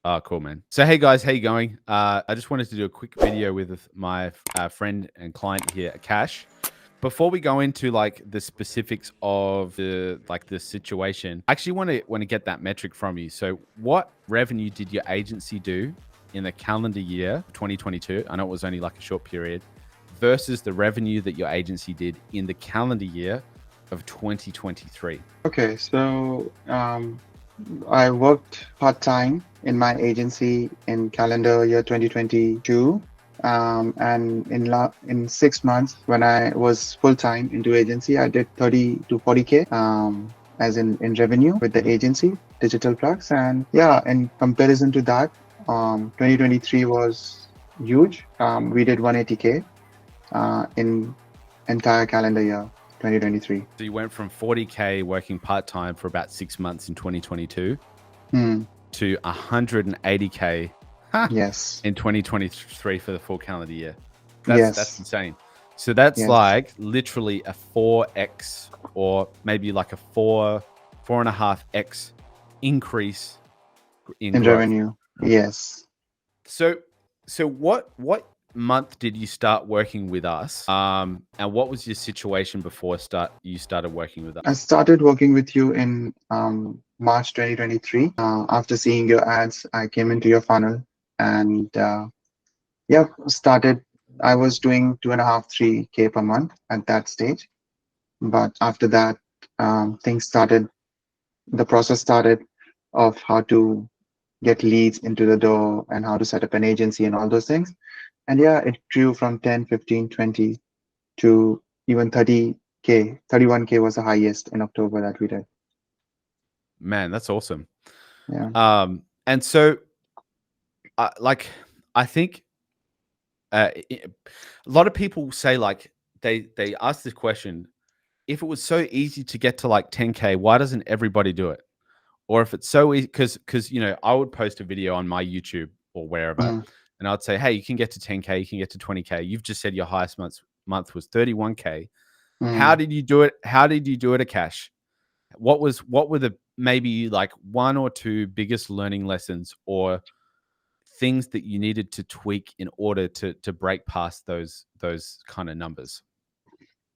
Oh, cool, man. So, hey guys, how you going? I just wanted to do a quick video with my friend and client here, Akash. Before we go into like the specifics of the situation, I actually want to get that metric from you. So, what revenue did your agency do in the calendar year 2022? I know it was only like a short period, versus the revenue that your agency did in the calendar year of 2023. Okay, so I worked part-time in my agency in calendar year 2022. And in 6 months, when I was full-time into agency, I did 30 to 40K as in revenue with the agency, Digital Plus. And yeah, in comparison to that, 2023 was huge. We did 180K in entire calendar year 2023. So you went from 40K working part-time for about 6 months in 2022 Hmm. to 180K Yes. in 2023 for the full calendar year. That's Yes. insane. So that's Yes. like literally a 4x or maybe like a 4.5x increase in In growth. revenue. Yes. So what month did you start working with us? And what was your situation before you started working with us? I started working with you in March 2023. After seeing your ads, I came into your funnel and yeah, started. I was doing 2.5, 3K per month at that stage. But after that, things started, the process started of how to get leads into the door and how to set up an agency and all those things. And yeah, it grew from 10, 15, 20 to even 30K. 31K was the highest in October that we did. Man, that's awesome. Yeah. And so, I think a lot of people say like they ask this question: if it was so easy to get to like 10K, why doesn't everybody do it? Or if it's so easy, because I would post a video on my YouTube or wherever, Mm, and I'd say, hey, you can get to 10K, you can get to 20K. You've just said your highest month was 31K. How mm. did you do it? How did you do it, Akash? What were the maybe like one or two biggest learning lessons or things that you needed to tweak in order to break past those kind of numbers?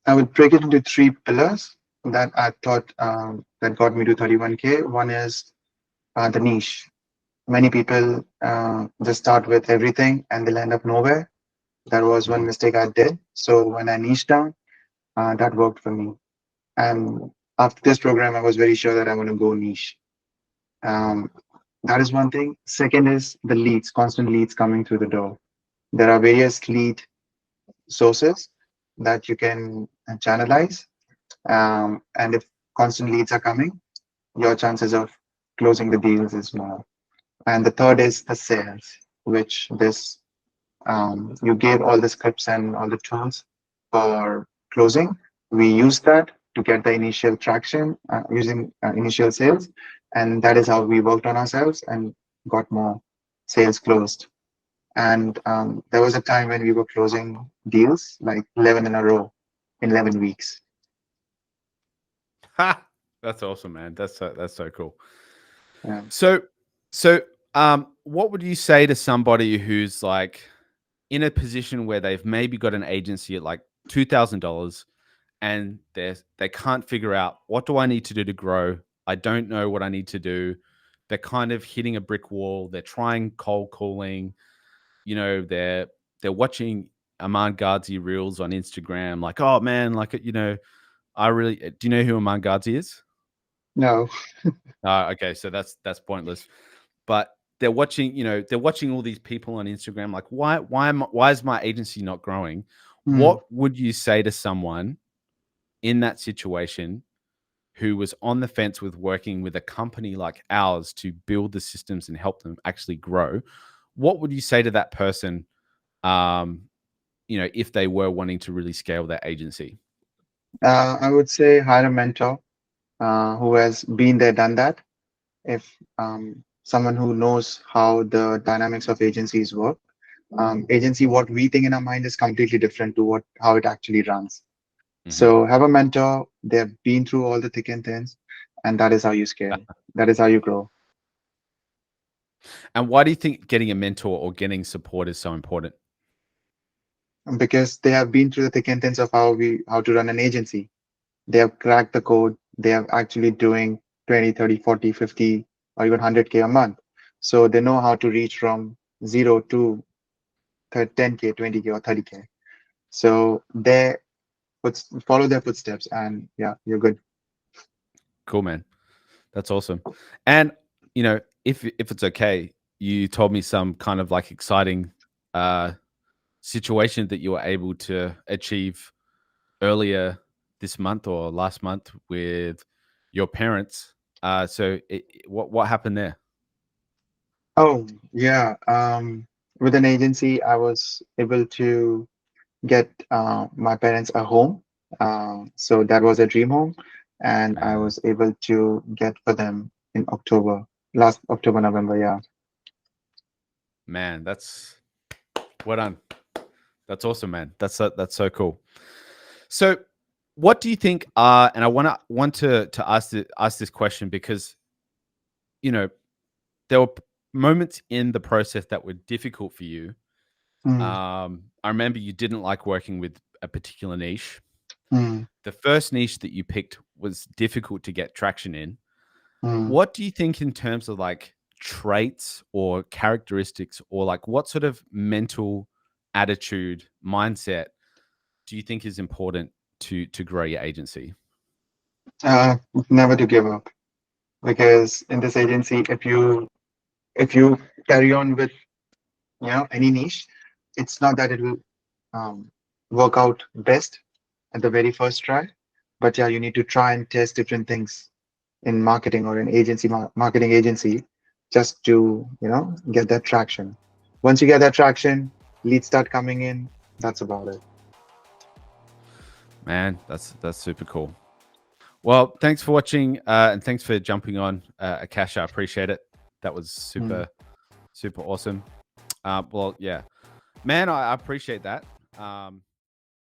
I would break it into three pillars that I thought that got me to 31K. One is the niche. Many people just start with everything and they'll end up nowhere. That was one mistake I did. So when I niched down, that worked for me. And after this program, I was very sure that I want to go niche. Um, that is one thing. Second is the leads, constant leads coming through the door. There are various lead sources that you can channelize. And if constant leads are coming, your chances of closing the deals is more. And the third is the sales, which this you gave all the scripts and all the tools for closing. We use that to get the initial traction using initial sales, and that is how we worked on ourselves and got more sales closed. And there was a time when we were closing deals like 11 in a row in 11 weeks. Ha! That's awesome, man. That's so cool. Yeah. So so what would you say to somebody who's like in a position where they've maybe got an agency at like $2,000 and they can't figure out what do I need to do to grow? I don't know what I need to do. They're kind of hitting a brick wall. They're trying cold calling. They're watching Aman Ghazi reels on Instagram. Like, oh man, like I really do. You know who Aman Ghazi is? No. Okay, so that's pointless. But they're watching all these people on Instagram. Like, why is my agency not growing? Hmm. What would you say to someone in that situation who was on the fence with working with a company like ours to build the systems and help them actually grow? What would you say to that person? Um, if they were wanting to really scale their agency. I would say hire a mentor who has been there, done that. If someone who knows how the dynamics of agencies work, agency, what we think in our mind is completely different to what how it actually runs. Hmm. So have a mentor. They've been through all the thick and thins, and that is how you scale. That is how you grow. And why do you think getting a mentor or getting support is so important? because they have been through the thick and thins of how to run an agency. They have cracked the code. They are actually doing 20, 30, 40, 50, or even 100K a month. So they know how to reach from zero to 10K, 20K, or 30K. So they follow their footsteps, and yeah, you're good. Cool, man. That's awesome. And if it's okay, you told me some kind of like exciting uh situation that you were able to achieve earlier this month or last month with your parents. What happened there? Oh, yeah. With an agency, I was able to get my parents a home. So that was a dream home, and I Man, was able to get for them in October, last October, November. Yeah. man, that's well done. That's awesome, man. That's so cool. So, what do you think are? And I want to ask this question because you know there were moments in the process that were difficult for you. Mm, I remember you didn't like working with a particular niche. mm, The first niche that you picked was difficult to get traction in. mm. What do you think in terms of like traits or characteristics or like what sort of mental attitude, mindset do you think is important to grow your agency? Uh, Never to give up, because in this agency, if you carry on with any niche, it's not that it will um, work out best at the very first try, but yeah, you need to try and test different things in marketing or an agency marketing agency, just to get that traction. Once you get that traction, leads start coming in. That's about it. Man, that's super cool. Well, thanks for watching and thanks for jumping on, Akash. I appreciate it. That was Mm, super awesome. Well, yeah, man, I appreciate that.